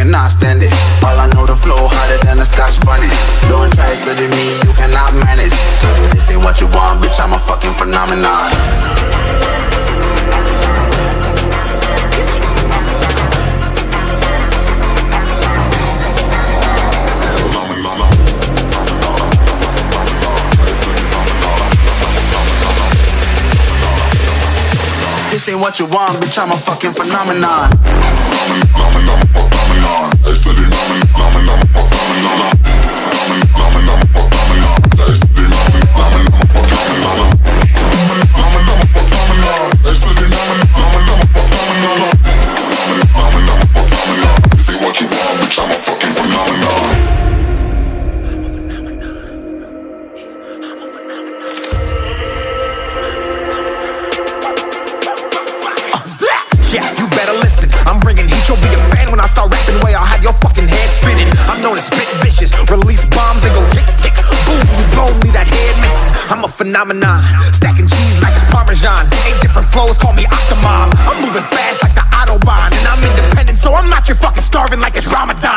cannot stand it. All I know, the flow harder than a Scotch bunny. Don't try studying me, you cannot manage. This ain't what you want, bitch, I'm a fucking phenomenon. This ain't what you want, bitch, I'm a fucking phenomenon. Yeah, you better listen. I'm bringing heat, you'll be a fan when I start rapping. Way I'll have your fucking head spinning. I'm known as spit vicious, release bombs and go tick tick. Boom, you blow me, that head missing. I'm a phenomenon, stacking cheese like it's Parmesan. 8 different flows, call me Octomom. I'm moving fast like the Autobahn, and I'm independent, so I'm not your fucking starving like it's Ramadan.